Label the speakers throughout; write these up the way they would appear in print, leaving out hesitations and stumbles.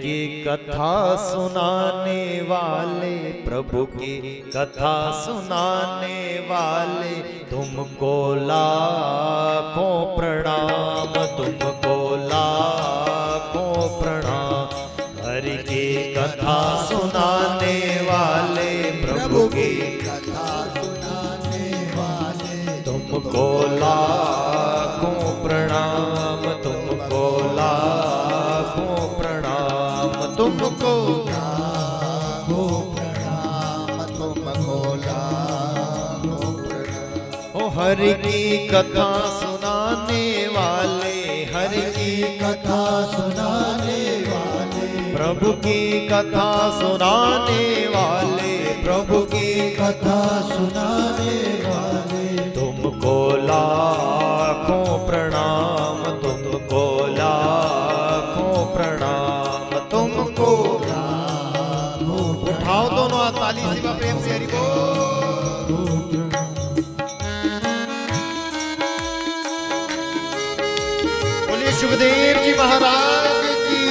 Speaker 1: की कथा सुनाने वाले, प्रभु की कथा सुनाने वाले, तुमको लाखों प्रणाम, तुमको लाखों प्रणाम। हरि की कथा सुनाने वाले, प्रभु की
Speaker 2: कथा सुनाने वाले,
Speaker 1: तुमको लाखों प्रणाम, तुमको लाखों प्रणाम, तुमको
Speaker 2: लाखों प्रणाम, तुमको लाखों प्रणाम।
Speaker 1: ओ हरि की कथा सुनाने वाले, हरि की
Speaker 2: कथा सुनाने वाले,
Speaker 1: प्रभु की कथा सुनाने वाले, प्रभु की
Speaker 2: कथा सुनाने वाले,
Speaker 1: तुमको लाखों प्रणाम, तुमको लाखों प्रणाम, तुमको
Speaker 2: लाखों
Speaker 1: उठाओ दोनों हाथ ताली से प्रेम से हरि बोल। बोलिए सुखदेव जी महाराज की।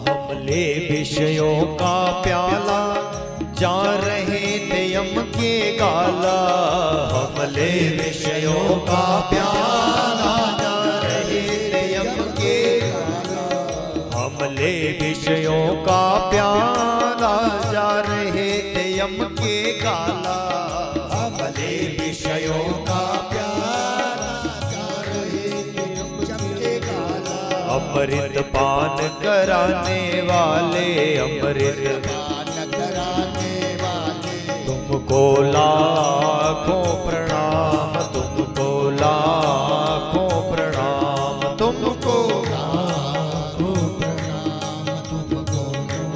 Speaker 1: हमले विषयों का प्याला, जा रहे थे यम के गाला। हमले विषयों का प्याला, जा रहे थे यम के गाला। हमले विषयों का प्याला, जा रहे थे यम के गाला। हमले विषयों का प्याला, जा रहे थे यम के गाला। अमृत पान कराने वाले, अमृत
Speaker 2: पान कराने वाले,
Speaker 1: तुमको लाखों प्रणाम, तुमको लाखों प्रणाम, तुमको
Speaker 2: लाखों प्रणाम, तुमको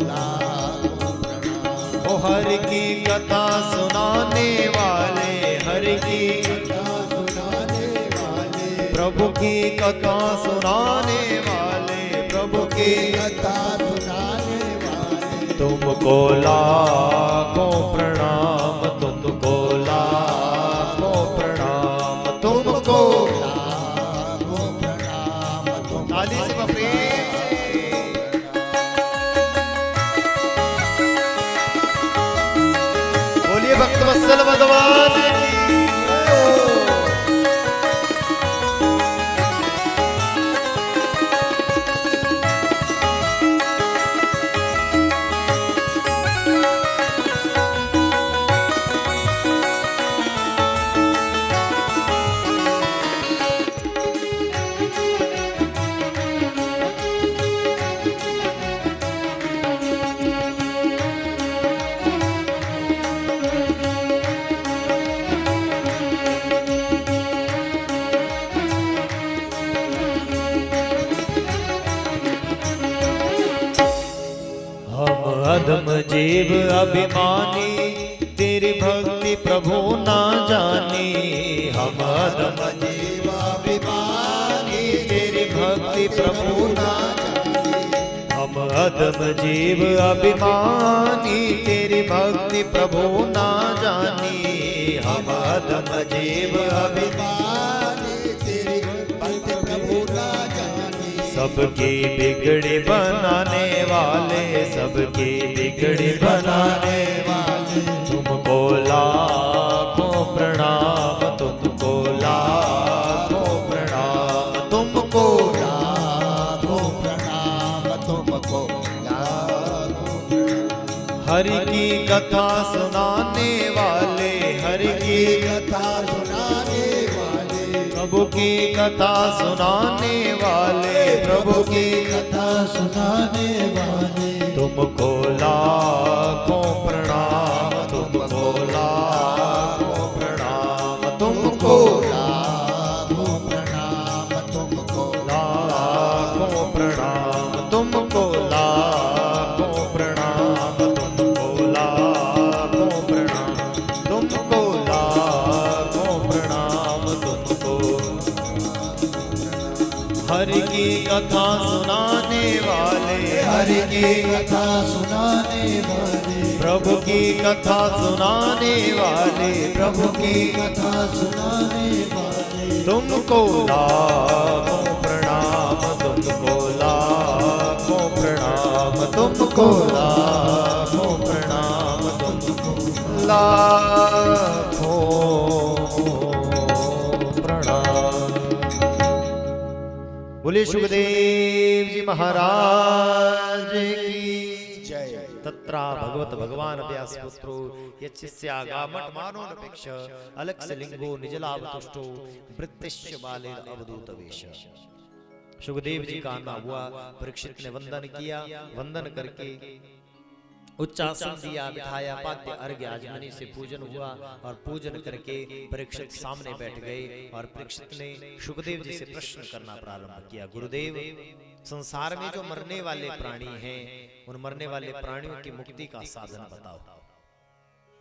Speaker 2: लाखों प्रणाम।
Speaker 1: ओ हरि की कथा सुनाने वाले, हरि की
Speaker 2: कथा सुनाने वाले,
Speaker 1: प्रभु की कथा सुनाने वाले, प्रभु की
Speaker 2: कथा सुनाने वाले,
Speaker 1: तुमको लाखों प्रणाम, तुमको लाखों प्रणाम, तुमको
Speaker 2: लाखों प्रणाम, तुमको
Speaker 1: ताली से प्रेम से। बोलिए भक्त वत्सल भगवान की। अधम जीव अभिमानी, तेरी भक्ति प्रभु ना जानी। हम अधम
Speaker 2: जीव अभिमानी,
Speaker 1: तेरी भक्ति प्रभु ना जानी। हम अधम जीव अभिमानी, तेरी भक्ति प्रभु ना जानी। हम अधम जीव
Speaker 2: अभिमानी, तेरी भक्ति प्रभु ना जानी।
Speaker 1: सबकी बिगड़ी बनाने वाले, सबकी बिगड़ी बनाने वाले, तुमको लाखों प्रणाम, तुमको लाखों प्रणाम, तुमको
Speaker 2: लाखों प्रणाम, तुमको लाखों प्रणाम।
Speaker 1: हरि की कथा सुनाने वाले, हरि की
Speaker 2: कथा सुनाने वाले,
Speaker 1: प्रभु की कथा सुनाने वाले, प्रभु की
Speaker 2: कथा सुनाने वाले,
Speaker 1: तुमको लाखों कथा सुनाने वाले,
Speaker 2: हरि की कथा सुनाने वाले,
Speaker 1: प्रभु की कथा सुनाने वाले,
Speaker 2: प्रभु की कथा सुनाने वाले,
Speaker 1: तुमको लाखों प्रणाम, तुमको लाखों प्रणाम, तुमको लाखों प्रणाम, तुमको लाखों प्रणाम। बोले सुखदेव जी महाराज की
Speaker 2: जय।
Speaker 1: तत्रा भगवत भगवान व्यास पुत्रो यच्छ्यागामट मानोनपेक्ष अलक्ष लिंगो निजलावतुष्टो वृत्तिश्च बाले अवधूत वेश। सुखदेव जी का आना हुआ, परीक्षित ने वंदन किया, वंदन करके उच्चासन दिया, बिठाया, पाद्य अर्घ्य आजमनी से पूजन हुआ और पूजन करके परीक्षित सामने बैठ गए और परीक्षित ने सुखदेव जी से प्रश्न करना प्रारंभ किया। गुरुदेव, संसार में जो मरने वाले प्राणी हैं, उन मरने वाले प्राणियों की मुक्ति का साधन बताओ।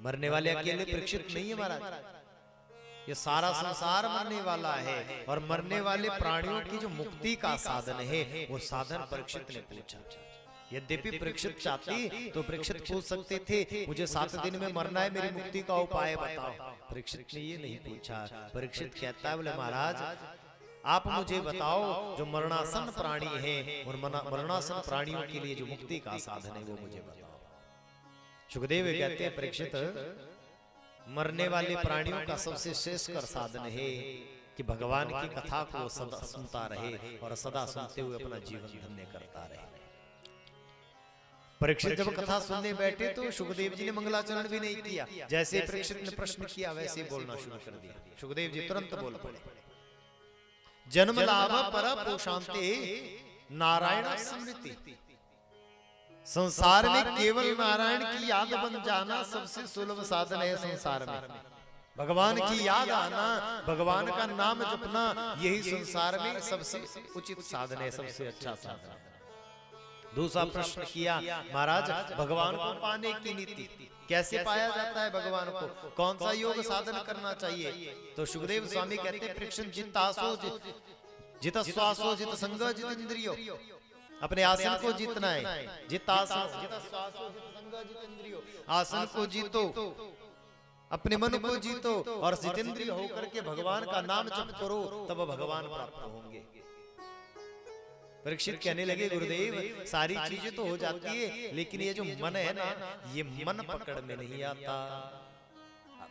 Speaker 1: मरने वाले अकेले परीक्षित नहीं है महाराज, ये सारा संसार मरने वाला है और मरने वाले प्राणियों की जो मुक्ति का साधन है वो साधन परीक्षित ने पूछा। यद्यपि परीक्षित चाहते तो परीक्षित पूछ सकते थे, मुझे 7 दिन में मरना है, मेरी मुक्ति का उपाय बताओ। परीक्षित ने ये नहीं पूछा। परीक्षित कहता है, बोले महाराज आप मुझे बताओ, जो मरणासन प्राणी हैं, उन मरणासन प्राणियों के लिए जो मुक्ति का साधन है वो मुझे बताओ। सुखदेव कहते हैं, परीक्षित मरने वाले प्राणियों का सबसे श्रेष्ठ साधन है कि भगवान की कथा को सदा सुनता रहे और सदा सुनते हुए अपना जीवन धन्य करता रहे। परीक्षित जब कथा सुनने बैठे तो सुखदेव जी ने मंगलाचरण भी नहीं किया। जैसे परीक्षित ने प्रश्न किया वैसे बोलना शुरू कर दिया। सुखदेव जी तुरंत बोल पड़े, जन्म लाभ पर पोषांते नारायण स्मृति। संसार में केवल नारायण की याद बन जाना सबसे सुलभ साधन है। संसार में भगवान की याद आना, भगवान का नाम जपना, यही संसार में सबसे उचित साधन है, सबसे अच्छा साधन है। दूसरा प्रश्न किया, महाराज भगवान को पाने की नीति, कैसे पाया जाता है भगवान को, कौन सा योग साधन करना चाहिए? तो सुखदेव स्वामी कहते हैं, परीक्षित जितासो जित श्वासो जित संग जित इंद्रियो, अपने आसन को जीतना है। जितासो जित श्वासो जित संग जित इंद्रियो, आसन को जीतो, अपने मन को जीतो और जितेंद्रिय होकर के भगवान का नाम जप करो, तब भगवान प्राप्त होंगे। परीक्षित कहने लगे, गुरुदेव सारी चीजें तो हो जाती है, लेकिन ये जो मन है ना, ये मन पकड़ में नहीं आता।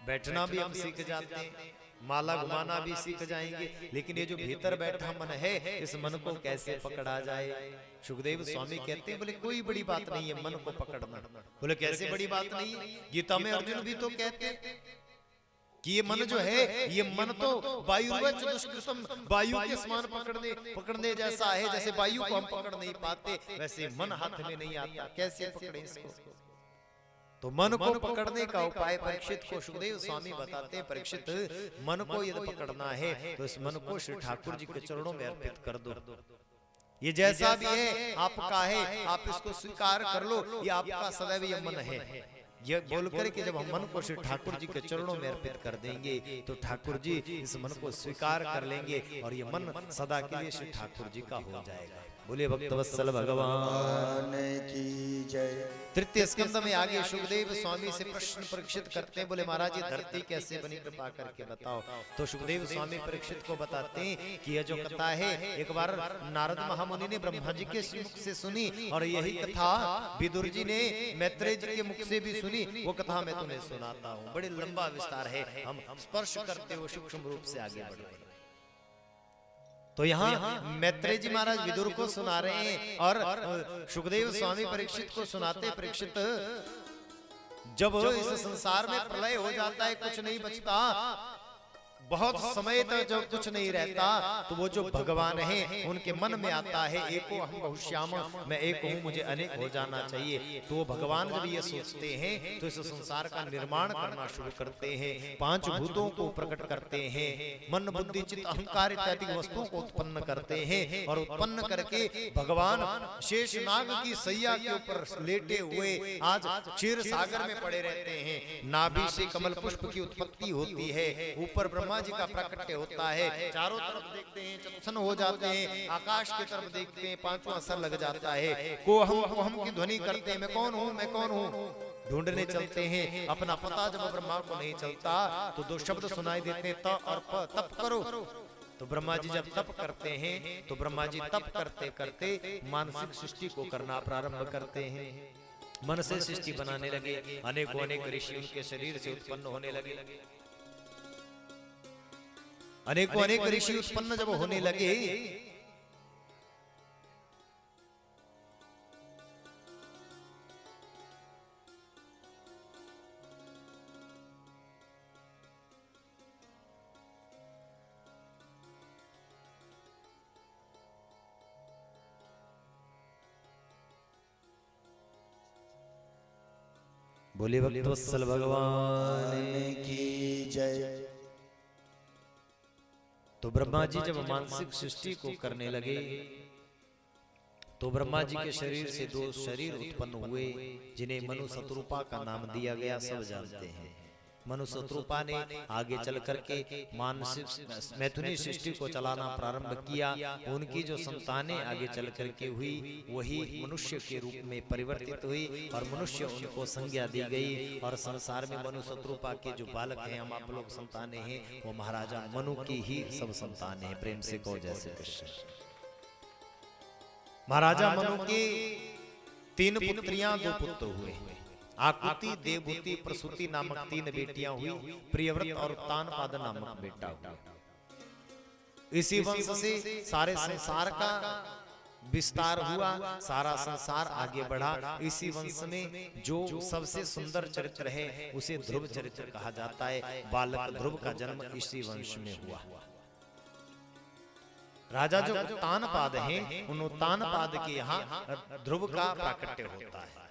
Speaker 1: बैठना भी हम सीख जाते हैं, माला घुमाना भी सीख जाएंगे, लेकिन ये जो भीतर बैठा मन है, इस मन को कैसे पकड़ा जाए? सुखदेव स्वामी कहते हैं, बोले कोई बड़ी बात नहीं है मन को पकड़ना। बोले कैसे बड़ी बात नहीं है? गीता में अर्जुन भी तो कहते हैं कि ये मन जो है, ये मन तो वायु दुष्कृतम, वायु के समान पकड़ने जैसा है। जैसे वायु को हम पकड़ नहीं पाते, वैसे मन हाथ में नहीं आता, कैसे पकड़े इसको? तो मन को पकड़ने का उपाय परीक्षित को सुखदेव स्वामी बताते हैं। परीक्षित, मन को यदि पकड़ना है तो इस मन को श्री ठाकुर जी के चरणों में अर्पित कर दो। ये जैसा भी है आपका है, आप इसको स्वीकार कर लो, ये आपका सदैव ये मन है। ये बोलकर के जब हम मन को श्री ठाकुर जी के चरणों में अर्पित कर देंगे तो ठाकुर जी इस मन को स्वीकार कर लेंगे और ये मन सदा के लिए श्री ठाकुर जी का हो जाएगा। बोले भक्तवत्सल भगवान
Speaker 2: की जय।
Speaker 1: तृतीय स्कंद में आगे सुखदेव स्वामी से प्रश्न परीक्षित करते हैं, बोले महाराज ये धरती कैसे बनी, कृपा करके बताओ। तो सुखदेव स्वामी परीक्षित को बताते हैं कि यह जो कथा है, एक बार नारद महामुनि ने ब्रह्मा जी के मुख से सुनी और यही कथा विदुर जी ने मैत्रेय जी के मुख से भी सुनी। वो कथा मैं तुम्हें सुनाता हूँ, बड़े लंबा विस्तार है, हम स्पर्श करते हुए सूक्ष्म रूप से आगे बढ़े। तो यहाँ मैत्रेय जी महाराज विदुर को सुना रहे हैं और सुखदेव स्वामी परीक्षित को सुनाते। परीक्षित, जब इस संसार में प्रलय हो जाता है, कुछ नहीं बचता, बहुत समय तक जब कुछ नहीं रहता, तो वो जो भगवान है उनके मन में आता है, एको अहम बहुश्याम, मैं एक हूँ, मुझे अनेक हो जाना चाहिए। तो भगवान जब ये सोचते हैं तो इस संसार का निर्माण करना शुरू करते हैं, 5 भूतों को प्रकट करते हैं, मन बुद्धि चित्त अहंकार इत्यादि वस्तुओं को उत्पन्न करते हैं और उत्पन्न करके भगवान शेषनाग की सैया के ऊपर लेटे हुए आज क्षीर सागर में पड़े रहते हैं। नाभि से कमल पुष्प की उत्पत्ति होती है, ऊपर ब्रह्मा ब्रह्मा जी का प्राकट्य होता है, चारों तरफ देखते हैं, चतुष्ण हो जाते हैं, आकाश की तरफ देखते हैं, पांचवा सर लग जाता है, को हम की ध्वनि करते हैं, मैं कौन हूँ, मैं कौन हूँ, ढूंढने चलते हैं। अपना पता जब ब्रह्मा को नहीं चलता तो दो शब्द सुनाई देते हैं, त और प, तप करो। तो ब्रह्मा जी जब तप करते हैं तो ब्रह्मा जी तप करते करते मानसिक सृष्टि को करना प्रारंभ करते हैं। मन से सृष्टि बनाने लगे, अनेकों अनेक ऋषि उनके शरीर से उत्पन्न होने लगे, अनेकों अनेक ऋषि उत्पन्न जब होने लगे बोले भक्तवत्सल भगवान
Speaker 2: की जय।
Speaker 1: तो ब्रह्मा जी जब मानसिक सृष्टि को करने लगे तो ब्रह्मा जी के शरीर से दो शरीर उत्पन्न हुए जिन्हें मनु शत्रुपा का नाम दिया गया, सब जानते हैं। मनु शत्रुपा ने आगे चल करके मानसिक मैथुनी सृष्टि को चलाना प्रारंभ किया। उनकी जो संतानें आगे चल करके हुई वही मनुष्य के रूप में परिवर्तित हुई और मनुष्य उनको संज्ञा दी गई। और संसार में मनु शत्रुपा के जो बालक हैं, हम आप लोग संतानें हैं, वो महाराजा मनु की ही सब संतानें हैं। प्रेम से कहो जैसे कृष्ण। महाराजा मनु की 3 पुत्रियां 2 पुत्र हुए। आकृति, देवभूति, प्रसूति नामक 3 बेटियां हुई। प्रियव्रत और उत्तानपाद नामक बेटा हुआ। इसी वंश से सारे संसार का विस्तार हुआ, सारा संसार आगे बढ़ा। इसी वंश में जो सबसे सुंदर चरित्र है उसे ध्रुव चरित्र कहा जाता है। बालक ध्रुव का जन्म इसी वंश में हुआ। राजा जो उत्तानपाद हैं, उन उत्तानपाद के यहाँ ध्रुव का प्राकट्य होता है।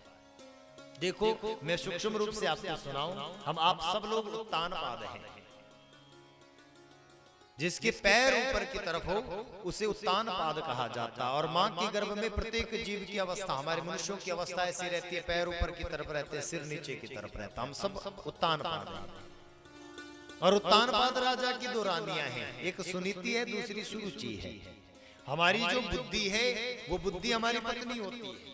Speaker 1: देखो, मैं सूक्ष्म रूप से आपको सुनाऊं, हम आप सब लोग उत्तानपाद हैं। जिसके पैर ऊपर की तरफ हो उसे उत्तानपाद कहा जाता है। और मां के गर्भ में प्रत्येक जीव की अवस्था, हमारे मनुष्यों की अवस्था ऐसी रहती है, पैर ऊपर की तरफ रहते हैं, सिर नीचे की तरफ रहता। हम सब उत्तानपाद हैं। और उत्तानपाद राजा की 2 रानियां हैं, एक सुनीति है, दूसरी सुरुचि है। हमारी जो बुद्धि है वो बुद्धि हमारी पत्नी होती है।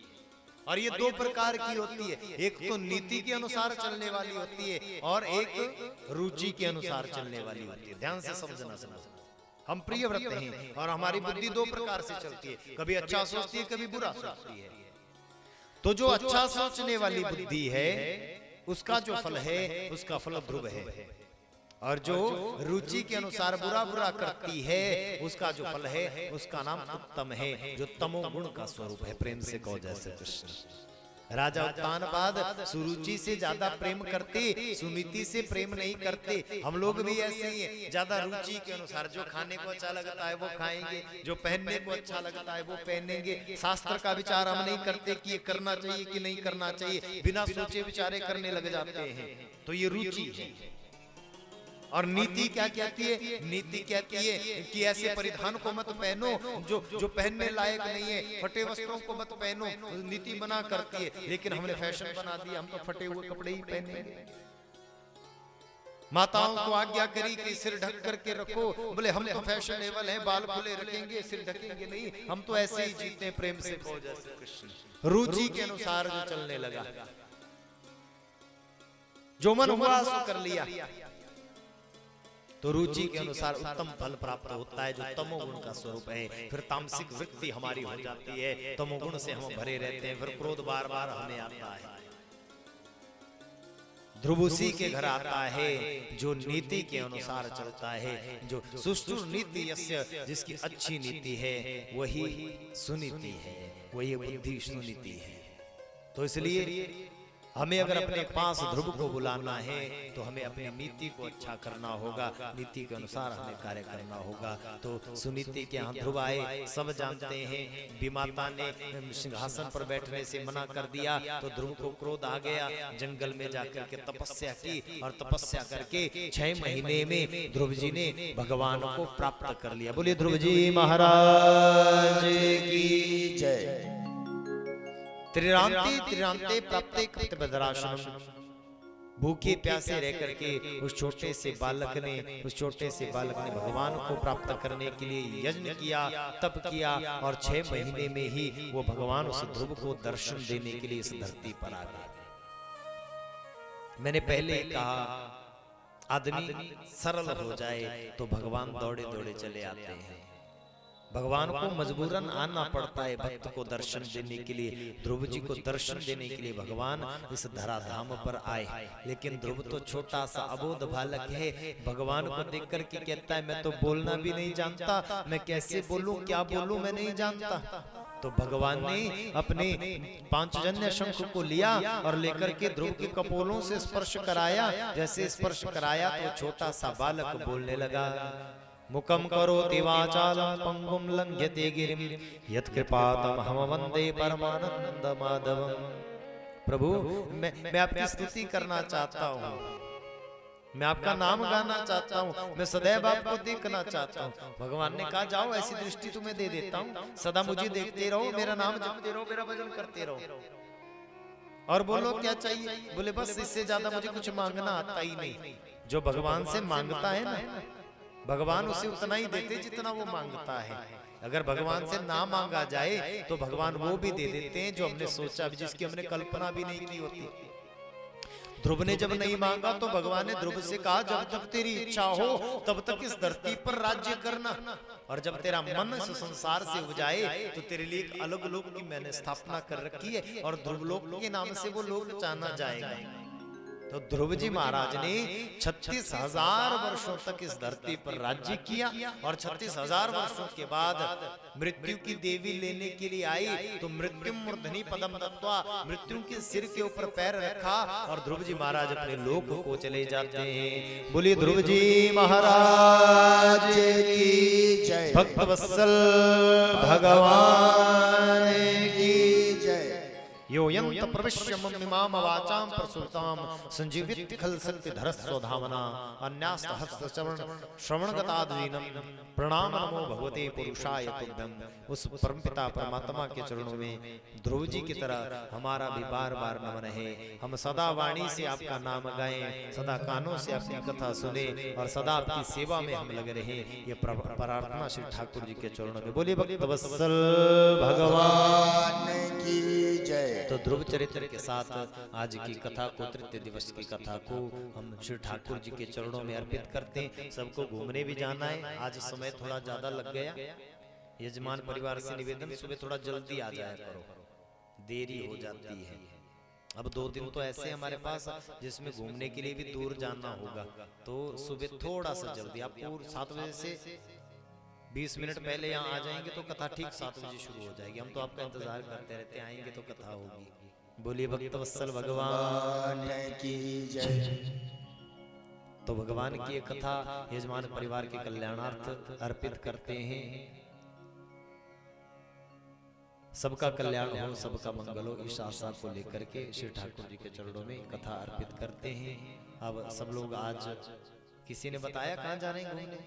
Speaker 1: और ये 2 प्रकार की होती है, एक तो नीति के अनुसार चलने वाली होती है और एक रुचि के अनुसार चलने वाली होती है। ध्यान से समझना। हम प्रियव्रत हैं और हमारी बुद्धि 2 प्रकार से चलती है, कभी अच्छा सोचती है, कभी बुरा सोचती है। तो जो अच्छा सोचने वाली बुद्धि है उसका जो फल है उसका फल ध्रुव है। और जो रुचि के अनुसार बुरा बुरा करती है उसका जो फल है उसका नाम उत्तम है, जो तमोगुण का स्वरूप है। प्रेम से कहो जैसे कृष्ण। राजा उत्तानपाद सुरुचि से ज्यादा प्रेम करते, सुनीति से प्रेम नहीं करते। हम लोग भी ऐसे ही हैं, ज्यादा रुचि के अनुसार जो खाने को अच्छा लगता है वो खाएंगे, जो पहनने को अच्छा लगता है वो पहनेंगे। शास्त्र का विचार हम नहीं करते कि ये करना चाहिए कि नहीं करना चाहिए, बिना सोचे विचारे करने लग जाते हैं। तो ये रुचि है। और नीति क्या कहती है? नीति कहती है कि ऐसे परिधान को मत पहनो जो पहनने लायक नहीं है, फटे वस्त्रों को मत पहनो, नीति मना करती है। लेकिन हमने फैशन बना दिया, हम तो फटे हुए कपड़े ही पहनेंगे। माताओं को आज्ञा करी कि सिर ढक करके रखो, बोले हम तो फैशनेबल हैं, बाल खुले रखेंगे, सिर ढकेंगे नहीं, हम तो ऐसे ही जीते हैं। प्रेम से कहो जैसे कृष्ण। रुचि के अनुसार जो चलने लगा, जो मन हुआ सो कर लिया। तो रुचि के अनुसार उत्तम फल प्राप्त होता है, जो तमोगुण का स्वरूप है। फिर तामसिक वृत्ति हमारी हो जाती है, तमोगुण से हम भरे रहते हैं, फिर क्रोध बार बार हमें आता है। ध्रुव उसी के घर आता है जो नीति के अनुसार चलता है, जो सुष्ठु नीति यस्य, जिसकी अच्छी नीति है वही सुनीति है, वही बुद्धि सुनीति है। तो इसलिए हमें अगर अपने पास ध्रुव को बुलाना है तो हमें अपनी नीति को अच्छा करना होगा, नीति के अनुसार हमें कार्य करना होगा। तो सुनीति के यहाँ ध्रुव आए, सब जानते हैं। विमाता ने सिंहासन पर बैठने से मना कर दिया तो ध्रुव को क्रोध आ गया, जंगल में जाकर के तपस्या की और तपस्या करके 6 महीने में ध्रुव जी ने भगवान को प्राप्त कर लिया। बोलिए ध्रुव जी महाराज की जय। त्रिरांते प्राप्ते कृतबदराशनम भूखे प्यासे रह करके उस छोटे से बालक ने भगवान को प्राप्त करने के लिए यज्ञ किया, तप किया, और 6 महीने में ही वो भगवान उस ध्रुव को दर्शन देने के लिए इस धरती पर आ गए। मैंने पहले कहा, आदमी सरल हो जाए तो भगवान दौड़े दौड़े चले आते हैं। भगवान को मजबूरन आना पड़ता है भक्त को दर्शन देने के लिए। ध्रुव जी को दर्शन देने के लिए भगवान इस धराधाम पर आए, लेकिन ध्रुव तो छोटा सा अबोध बालक है। भगवान को देख करके कहता है, मैं तो बोलना भी नहीं जानता, मैं कैसे बोलूं, क्या बोलूं, मैं नहीं जानता। तो भगवान ने अपने पांचजन्य शंख को लिया और लेकर के ध्रुव के कपोलों से स्पर्श कराया। जैसे स्पर्श कराया तो छोटा सा बालक बोलने लगा। मुखम करोति वाचालं पंगुं लंघयते गिरिं यत्कृपातमहं वन्दे परमानंद माधवम्। प्रभु, मैं आपकी स्तुति करना चाहता हूँ, मैं आपका नाम गाना चाहता हूँ, मैं सदैव आपको देखना चाहता हूँ। भगवान ने कहा, जाओ, ऐसी दृष्टि तुम्हें दे देता हूँ, सदा मुझे देखते रहो, मेरा नाम जपते रहो, मेरा भजन करते रहो। और बोलो क्या चाहिए? बोले बस इससे ज्यादा मुझे कुछ मांगना आता ही नहीं। जो भगवान से मांगता है ना, भगवान उसे उतना ही देते जितना वो मांगता है। अगर भगवान से ना मांगा जाए तो भगवान वो भी दे देते हैं जो हमने सोचा भी, जिसकी हमने कल्पना भी नहीं की होती। ध्रुव ने जब नहीं मांगा तो भगवान ने ध्रुव से कहा, जब तक तेरी इच्छा हो तब तक इस धरती पर राज्य करना, और जब तेरा मन इस संसार से उब जाए तो तेरे लिए एक अलग लोक की मैंने स्थापना कर रखी है, और ध्रुव लोक के नाम से वो लोक जाना जाएगा। तो ध्रुव जी महाराज ने 36,000 वर्षों तक इस धरती पर राज्य किया, और 36,000 वर्षों के बाद मृत्यु की देवी लेने के लिए आई। तो मृत्यु मूर्धनि पदम दत्वा, मृत्यु के सिर के ऊपर पैर रखा और ध्रुव जी महाराज अपने लोक को चले जाते हैं। बोलिए ध्रुव जी महाराज की जय, भक्तवत्सल भगवान की जय। यो यंत प्रविश्य ममिमाम वाचाम प्रसुताम संजीवित खल शक्ति धरस्वधामना अन्यास्त हस्त श्रवण गतादीनम प्रणाम नमो भगवते पुरुषाय तुभ्यं। उस परमपिता परमात्मा के चरणों में ध्रुव जी की तरह हमारा भी बार बार नमन है। हम सदा वाणी से आपका नाम गाएं, सदा कानों से आपकी कथा सुने, और सदा आपकी सेवा में हम लगे रहे। ये प्रार्थना श्री ठाकुर जी के चरणों में। बोलिए भक्तवत्सल भगवान की जय। तो ध्रुव चरित्र के साथ आज की कथा को, तृतीय दिवस की कथा को हम श्री ठाकुर जी के चरणों में अर्पित करते हैं। सबको घूमने भी जाना है, आज समय थोड़ा ज्यादा लग गया। यजमान परिवार से निवेदन, सुबह थोड़ा जल्दी आ जाया करो, देरी हो जाती है। अब 2 दिन तो ऐसे हमारे पास जिसमें घूमने के लिए भी दूर जाना होगा, तो सुबह थोड़ा सा जल्दी, आप 7 बजे से 20 मिनट पहले यहाँ आ जाएंगे तो कथा ठीक 7 बजे शुरू हो जाएगी। हम तो आपका इंतजार करते रहते हैं, आएंगे तो कथा होगी। बोलिए भक्तवत्सल भगवान की जय। तो भगवान की एक कथा यजमान परिवार के कल्याणार्थ अर्पित करते हैं। सबका कल्याण हो, सबका मंगल हो, इस आशा को लेकर के श्री ठाकुर जी के चरणों में कथा अर्पित करते हैं। अब सब लोग, आज किसी ने बताया कहाँ जा रहे हैं घूमने?